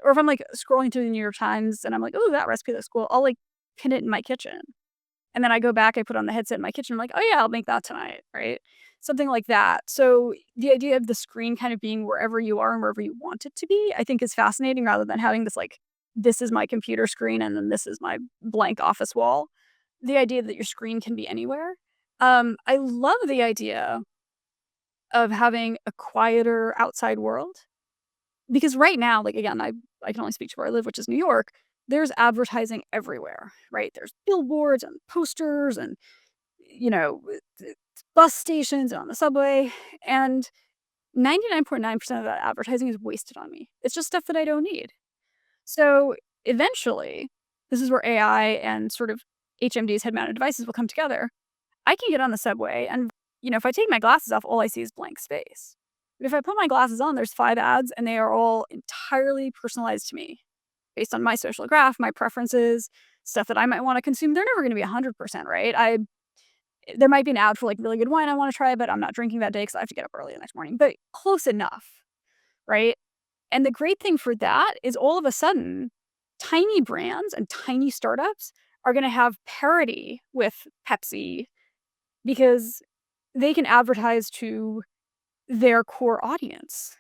or if I'm, like, scrolling through the New York Times and I'm like, "Oh, that recipe looks cool." I'll, like, pin it in my kitchen. And then I go back, I put on the headset in my kitchen, I'm like, "Oh, yeah, I'll make that tonight," right? Something like that. So, the idea of the screen kind of being wherever you are and wherever you want it to be, I think is fascinating rather than having this, like, "This is my computer screen and then this is my blank office wall." the idea that your screen can be anywhere. I love the idea of having a quieter outside world because right now, like, again, I can only speak to where I live, which is New York. There's advertising everywhere, right? There's billboards and posters and, you know, bus stations and on the subway. And 99.9% of that advertising is wasted on me. It's just stuff that I don't need. So eventually, this is where AI and sort of HMD's head mounted devices will come together. I can get on the subway and, if I take my glasses off, all I see is blank space. But if I put my glasses on, there's 5 ads and they are all entirely personalized to me based on my social graph, my preferences, stuff that I might want to consume. They're never going to be 100%, right? There might be an ad for like really good wine I want to try, but I'm not drinking that day because I have to get up early the next morning. But close enough, right? And the great thing for that is all of a sudden, tiny brands and tiny startups are going to have parity with Pepsi because they can advertise to their core audience.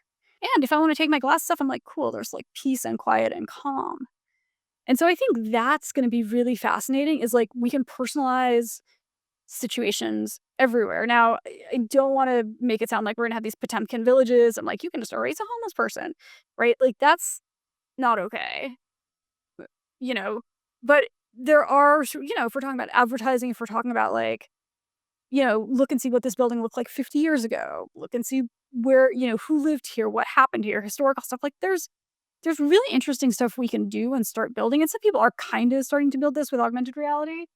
And if I want to take my glasses off, I'm like, cool, there's like peace and quiet and calm. And so I think that's going to be really fascinating is like we can personalize situations everywhere. Now, I don't want to make it sound like we're going to have these Potemkin villages and like you can just erase a homeless person, right? Like that's not okay, you know. But there are, if we're talking about advertising, if we're talking about like, look and see what this building looked like 50 years ago, look and see where, who lived here, what happened here, historical stuff. Like there's really interesting stuff we can do and start building. And some people are kind of starting to build this with augmented reality.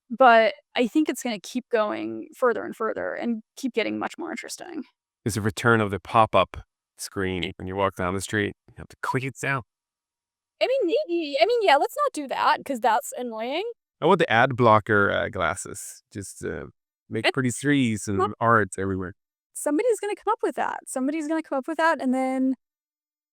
But I think it's gonna keep going further and further and keep getting much more interesting. There's a return of the pop-up screen when you walk down the street. You have to click it down. Yeah, let's not do that because that's annoying. I want the ad blocker glasses. Just make It pretty trees and art everywhere. Somebody's gonna come up with that. Somebody's gonna come up with that, and then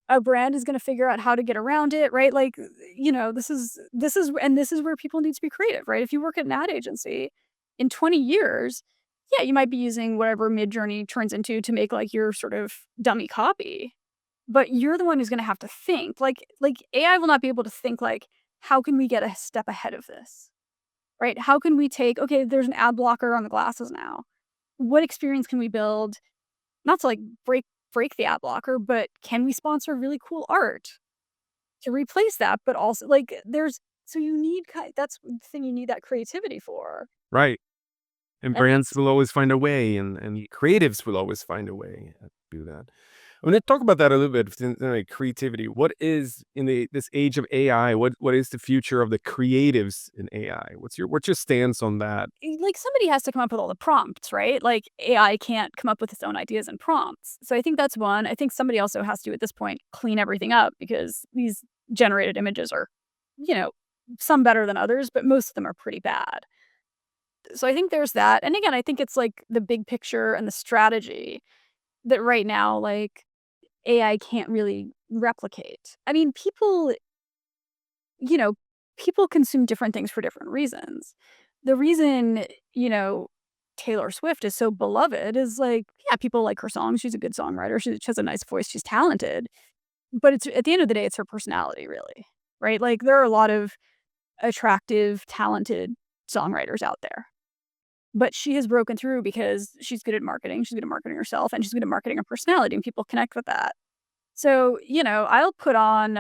a brand is gonna figure out how to get around it, right? Like, this is where people need to be creative, right? If you work at an ad agency, in 20 years, yeah, you might be using whatever Midjourney turns into to make, like, your sort of dummy copy, but you're the one who's gonna have to think. Like, AI will not be able to think, like, "How can we get a step ahead of this?" Right? How can we take, "Okay, there's an ad blocker on the glasses now. What experience can we build not to, like, break the ad blocker, but can we sponsor really cool art to replace that?" But also, like, you need that's the thing you need that creativity for. Right. And And brands will always find a way, and creatives will always find a way to do that. I mean, let's talk about that a little bit. Like creativity. What is in this age of AI? What is the future of the creatives in AI? What's your stance on that? like, somebody has to come up with all the prompts, right? Like, AI can't come up with its own ideas and prompts. So I think that's one. I think somebody also has to, at this point, clean everything up because these generated images are, you know, some better than others, but most of them are pretty bad. So I think there's that. And again, I think it's like the big picture and the strategy that right now, like, AI can't really replicate. I mean, you know, people consume different things for different reasons. The reason, you know, Taylor Swift is so beloved is like, yeah, people like her songs. She's a good songwriter. She has a nice voice. She's talented. But it's at the end of the day, it's her personality, really. Right? Like there are a lot of attractive, talented songwriters out there. But she has broken through because she's good at marketing. She's good at marketing herself and she's good at marketing her personality and people connect with that. So, I'll put on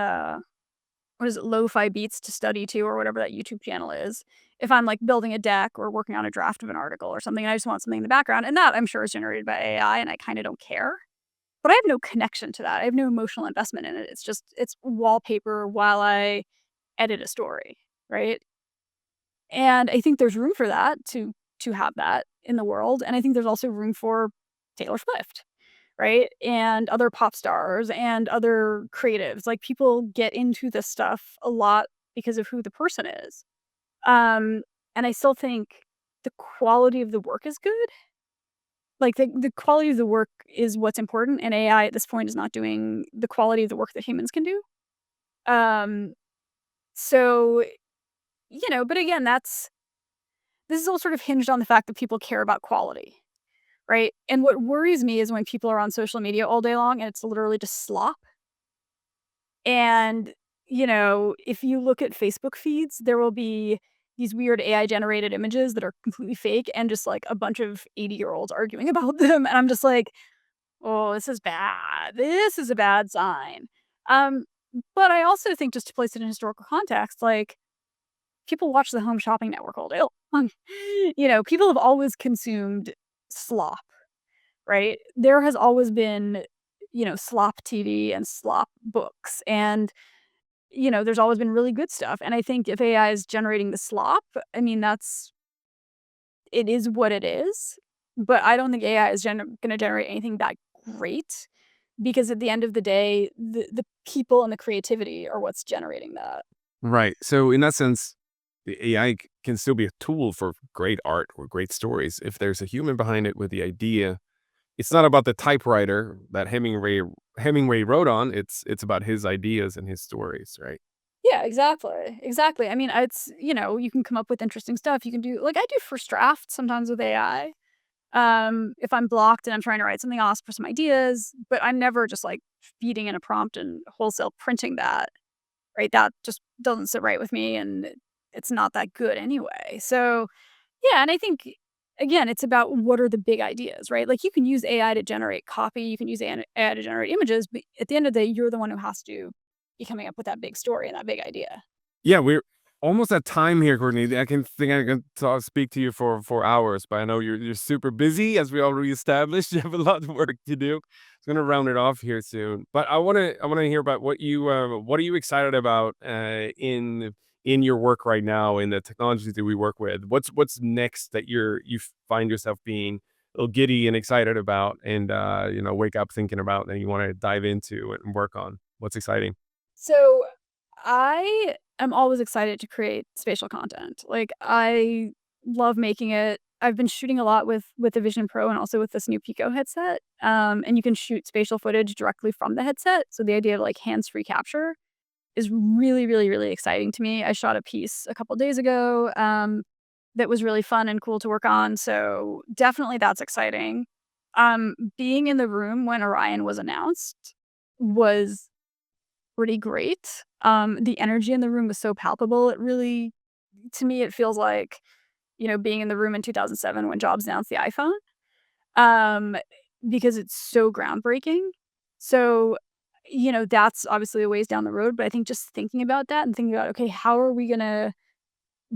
what is it, lo-fi beats to study to or whatever that YouTube channel is. If I'm like building a deck or working on a draft of an article or something, and I just want something in the background. And that I'm sure is generated by AI and I kind of don't care. But I have no connection to that. I have no emotional investment in it. It's wallpaper while I edit a story, right? And I think there's room for that to have that in the world. And I think there's also room for Taylor Swift, right? And other pop stars and other creatives. Like people get into this stuff a lot because of who the person is. And I still think the quality of the work is good. Like the quality of the work is what's important, and AI at this point is not doing the quality of the work that humans can do. Um, so but again, this is all sort of hinged on the fact that people care about quality, right? And what worries me is when people are on social media all day long and it's literally just slop. And, if you look at Facebook feeds, there will be these weird AI generated images that are completely fake and just like a bunch of 80-year-olds arguing about them. And I'm just like, oh, this is bad. This is a bad sign. Um, but I also think, just to place it in historical context, like people watch the Home Shopping Network all day long. People have always consumed slop, right? There has always been, slop TV and slop books. And, there's always been really good stuff. And I think if AI is generating the slop, I mean, it is what it is. But I don't think AI is going to generate anything that great, because at the end of the day, the people and the creativity are what's generating that. Right. So in that sense, the AI can still be a tool for great art or great stories if there's a human behind it with the idea. It's not about the typewriter that Hemingway wrote on. It's about his ideas and his stories, right? Yeah, exactly. Exactly. I mean, you can come up with interesting stuff. You can do, like, I do first drafts sometimes with AI. If I'm blocked and I'm trying to write something, I'll ask for some ideas, but I'm never just like feeding in a prompt and wholesale printing that, right? That just doesn't sit right with me, and it's not that good anyway. So, yeah, and I think, again, it's about what are the big ideas, right? Like, you can use AI to generate copy, you can use AI to generate images, but at the end of the day, you're the one who has to be coming up with that big story and that big idea. Yeah, we're almost at time here, Courtney. I can speak to you for hours, but I know you're super busy, as we already established. You have a lot of work to do. I'm gonna round it off here soon, but I wanna hear about what are you excited about in your work right now, in the technologies that we work with. What's next that you find yourself being a little giddy and excited about, and wake up thinking about, and you want to dive into and work on. What's exciting? So, I am always excited to create spatial content. Like, I love making it. I've been shooting a lot with the Vision Pro and also with this new Pico headset. And you can shoot spatial footage directly from the headset. So the idea of like hands-free capture is really, really, really exciting to me. I shot a piece a couple days ago that was really fun and cool to work on. So definitely that's exciting. Being in the room when Orion was announced was pretty great. The energy in the room was so palpable. It really, to me, it feels like, being in the room in 2007 when Jobs announced the iPhone, um, because it's so groundbreaking. So, that's obviously a ways down the road, but I think just thinking about that and thinking about, okay, how are we gonna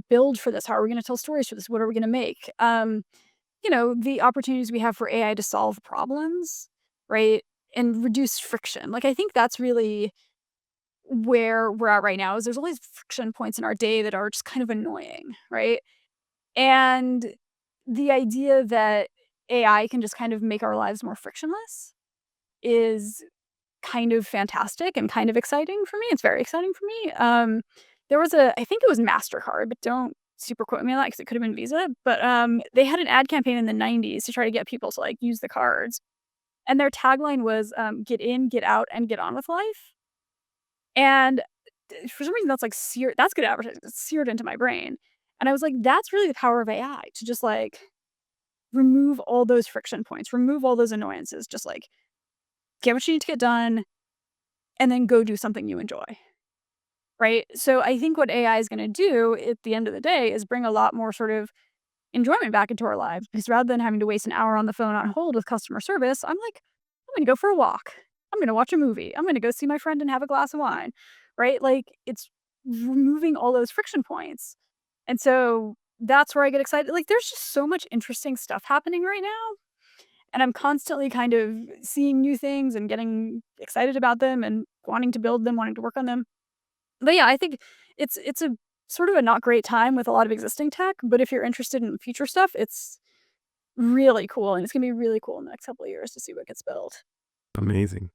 build for this? How are we gonna tell stories for this? What are we gonna make? The opportunities we have for AI to solve problems, right? And reduce friction. Like, I think that's really where we're at right now, is there's all these friction points in our day that are just kind of annoying, right? And the idea that AI can just kind of make our lives more frictionless is kind of fantastic and kind of exciting for me. It's very exciting for me. There was I think it was MasterCard, but don't super quote me on that because it could have been Visa. But they had an ad campaign in the 90s to try to get people to like use the cards. And their tagline was get in, get out, and get on with life. And for some reason, that's like seared. That's good advertising. It's seared into my brain. And I was like, that's really the power of AI, to just like remove all those friction points, remove all those annoyances, just like get what you need to get done and then go do something you enjoy. Right. So I think what AI is going to do at the end of the day is bring a lot more sort of enjoyment back into our lives, because rather than having to waste an hour on the phone on hold with customer service, I'm like, I'm going to go for a walk. I'm going to watch a movie. I'm going to go see my friend and have a glass of wine. Right. Like, it's removing all those friction points. And so that's where I get excited. Like, there's just so much interesting stuff happening right now. And I'm constantly kind of seeing new things and getting excited about them and wanting to build them, wanting to work on them. But yeah, I think it's a sort of a not great time with a lot of existing tech, but if you're interested in future stuff, it's really cool, and it's gonna be really cool in the next couple of years to see what gets built. Amazing.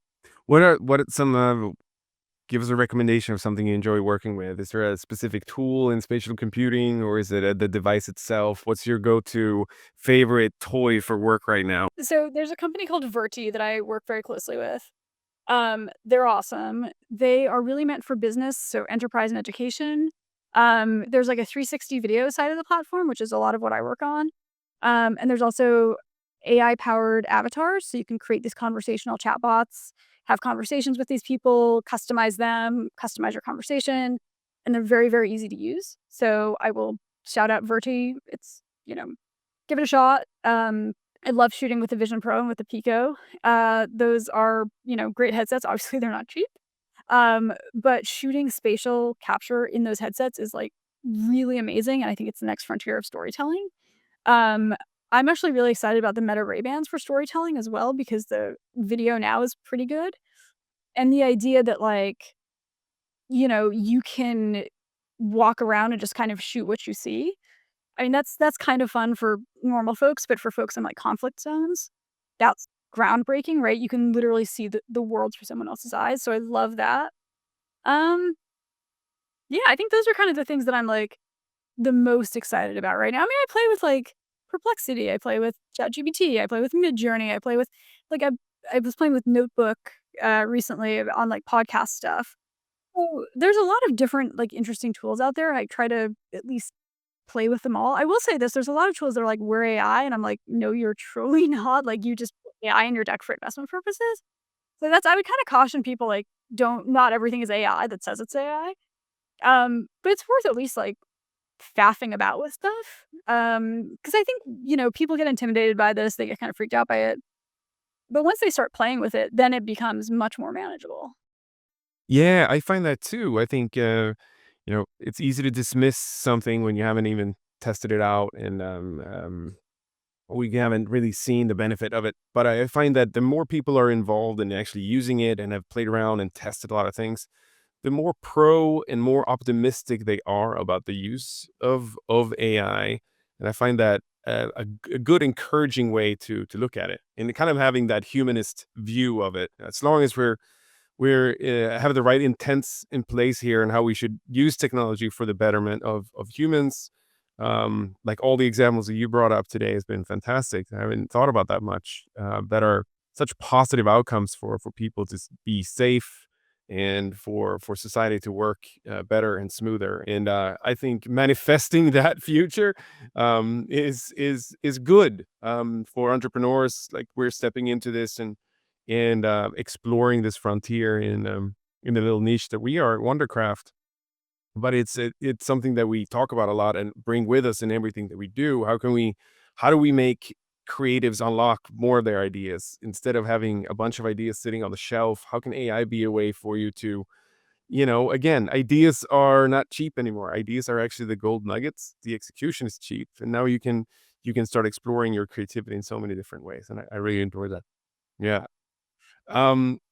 What are some give us a recommendation of something you enjoy working with. Is there a specific tool in spatial computing, or is it the device itself? What's your go-to favorite toy for work right now? So there's a company called Verti that I work very closely with. They're awesome. They are really meant for business, so enterprise and education. There's like a 360 video side of the platform, which is a lot of what I work on. And there's also AI powered avatars. So you can create these conversational chatbots, have conversations with these people, customize them, customize your conversation. And they're very, very easy to use. So I will shout out Verti. It's, give it a shot. I love shooting with the Vision Pro and with the Pico. Those are, great headsets. Obviously, they're not cheap. But shooting spatial capture in those headsets is, like, really amazing, and I think it's the next frontier of storytelling. Um, I'm actually really excited about the Meta Ray-Bans for storytelling as well because the video now is pretty good, and the idea that, like, you can walk around and just kind of shoot what you see. I mean, that's kind of fun for normal folks, but for folks in, like, conflict zones, that's groundbreaking, right? You can literally see the world through someone else's eyes, so I love that. Um, yeah, I think those are kind of the things that I'm, like, the most excited about right now. I mean, I play with, like, Perplexity, I play with ChatGPT, I play with Midjourney, I play with like, I was playing with Notebook, recently on, like, podcast stuff. So, there's a lot of different, like, interesting tools out there. I try to at least play with them all. I will say this, there's a lot of tools that are like, "We're AI," and I'm like, "No, you're truly not." Like, you just put AI in your deck for investment purposes. So that's I would kinda caution people, like, don't not everything is AI that says it's AI. But it's worth at least, like, faffing about with stuff. Because I think, people get intimidated by this, they get kinda freaked out by it. But once they start playing with it, then it becomes much more manageable. Yeah, I find that too. I think, it's easy to dismiss something when you haven't even tested it out and we haven't really seen the benefit of it. But I find that the more people are involved in actually using it and have played around and tested a lot of things, the more pro and more optimistic they are about the use of AI. And I find that a good encouraging way to look at it and kind of having that humanist view of it. As long as we're have the right intents in place here and how we should use technology for the betterment of humans. Like all the examples that you brought up today has been fantastic. I haven't thought about that much. That are such positive outcomes for people to be safe and for society to work better and smoother. And I think manifesting that future is good for entrepreneurs. Like we're stepping into this and exploring this frontier in the little niche that we are at Wondercraft. But it's something that we talk about a lot and bring with us in everything that we do. How do we make creatives unlock more of their ideas instead of having a bunch of ideas sitting on the shelf? How can AI be a way for you to, again, ideas are not cheap anymore. Ideas are actually the gold nuggets. The execution is cheap, and now you can start exploring your creativity in so many different ways. And I really enjoy that. Yeah.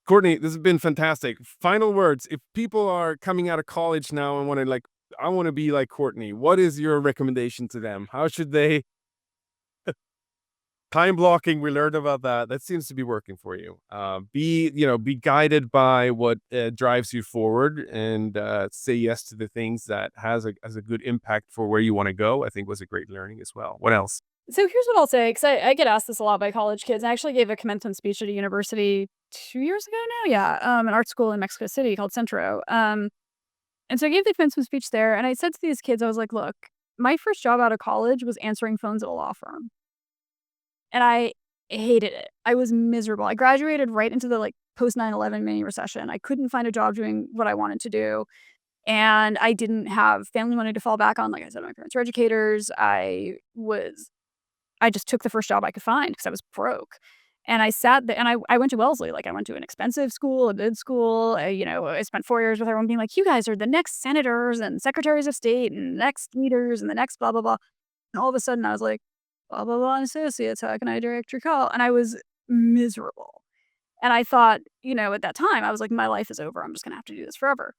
Courtney, this has been fantastic. Final words. If people are coming out of college now and I want to be like Courtney, what is your recommendation to them? How should they time blocking? We learned about that. That seems to be working for you. Be guided by what drives you forward and say yes to the things that has a good impact for where you want to go. I think was a great learning as well. What else? So here's what I'll say, because I get asked this a lot by college kids. I actually gave a commencement speech at a university 2 years ago now, yeah, an art school in Mexico City called Centro. And so I gave the commencement speech there, and I said to these kids, I was like, "Look, my first job out of college was answering phones at a law firm, and I hated it. I was miserable. I graduated right into the, like, post 9/11 mini recession. I couldn't find a job doing what I wanted to do, and I didn't have family money to fall back on. Like I said, my parents were educators. I just took the first job I could find because I was broke. And I sat there and I went to Wellesley, like, I went to an expensive school, a good school, I spent 4 years with everyone being like, "You guys are the next senators and secretaries of state and next leaders and the next blah, blah, blah." And all of a sudden, I was like, "Blah, blah, blah, and associates, how can I direct your call?" And I was miserable. And I thought, at that time, I was like, "My life is over. I'm just gonna have to do this forever."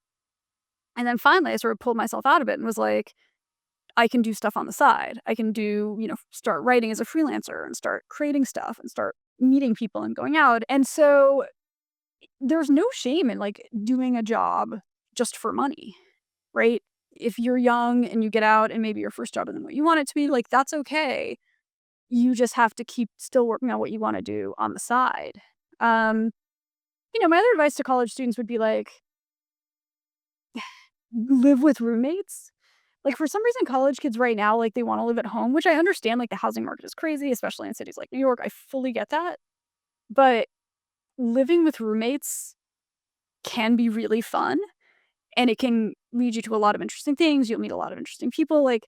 And then finally, I sort of pulled myself out of it and was like, I can do stuff on the side. I can do, start writing as a freelancer and start creating stuff and start meeting people and going out. And so there's no shame in like doing a job just for money, right? If you're young and you get out and maybe your first job isn't what you want it to be, like that's okay. You just have to keep still working on what you want to do on the side. Um, my other advice to college students would be like live with roommates. Like, for some reason, college kids right now, like, they wanna live at home, which I understand, like, the housing market is crazy, especially in cities like New York, I fully get that, but living with roommates can be really fun, and it can lead you to a lot of interesting things, you'll meet a lot of interesting people, like,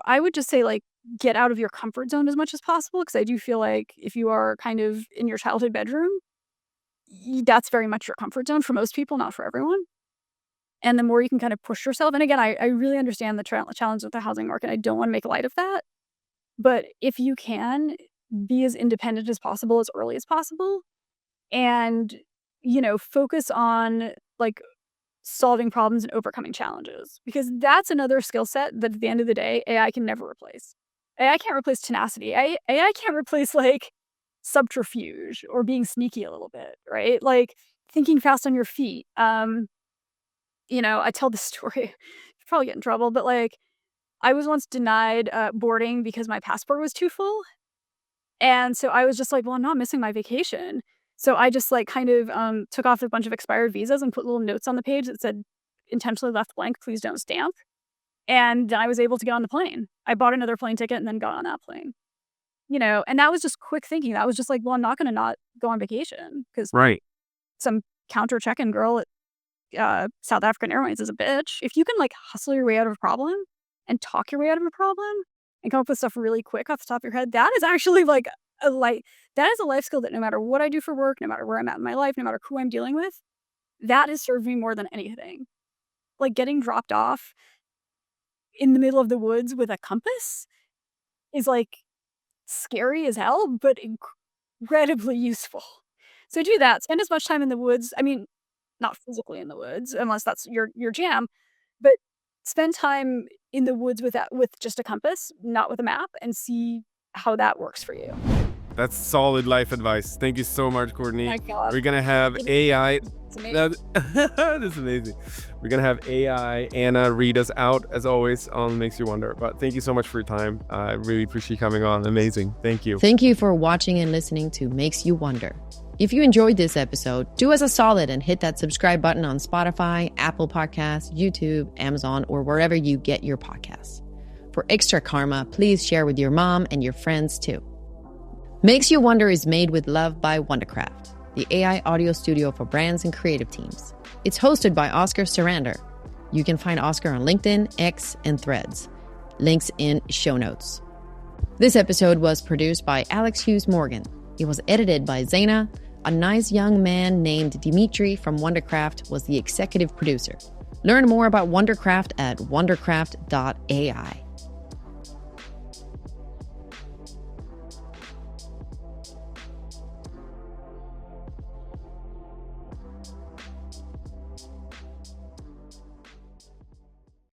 I would just say, like, get out of your comfort zone as much as possible, because I do feel like if you are kind of in your childhood bedroom, that's very much your comfort zone for most people, not for everyone. And the more you can kind of push yourself, and again, I really understand the challenge with the housing market. I don't want to make light of that. But if you can, be as independent as possible as early as possible, and, focus on, like, solving problems and overcoming challenges, because that's another skill set that at the end of the day, AI can never replace. AI can't replace tenacity. AI can't replace, like, subterfuge or being sneaky a little bit, right? Like, thinking fast on your feet. I tell this story, probably get in trouble, but, like, I was once denied, boarding because my passport was too full, and so I was just like, "Well, I'm not missing my vacation." So I just, like, kind of, took off a bunch of expired visas and put little notes on the page that said, "Intentionally left blank, please don't stamp," and I was able to get on the plane. I bought another plane ticket and then got on that plane, and that was just quick thinking. That was just like, "Well, I'm not gonna not go on vacation because Right. some counter check-in girl at, South African Airlines is a bitch." If you can, like, hustle your way out of a problem and talk your way out of a problem and come up with stuff really quick off the top of your head, that is actually, like, a life that is a life skill that no matter what I do for work, no matter where I'm at in my life, no matter who I'm dealing with, that has served me more than anything. Like, getting dropped off in the middle of the woods with a compass is, like, scary as hell, but incredibly useful. So do that. Spend as much time in the woods. I mean, not physically in the woods, unless that's your jam, but spend time in the woods with just a compass, not with a map, and see how that works for you. That's solid life advice. Thank you so much, Courtney. My God. We're gonna have AI. It's amazing. That's amazing. We're gonna have AI Anna read us out as always on Makes You Wonder. But thank you so much for your time. I really appreciate you coming on. Amazing. Thank you. Thank you for watching and listening to Makes You Wonder. If you enjoyed this episode, do us a solid and hit that subscribe button on Spotify, Apple Podcasts, YouTube, Amazon, or wherever you get your podcasts. For extra karma, please share with your mom and your friends too. Makes You Wonder is made with love by Wondercraft, the AI audio studio for brands and creative teams. It's hosted by Oskar Sarander. You can find Oskar on LinkedIn, X, and Threads. Links in show notes. This episode was produced by Alex Hughes Morgan. It was edited by Zaina. A nice young man named Dimitri from Wondercraft was the executive producer. Learn more about Wondercraft at wondercraft.ai.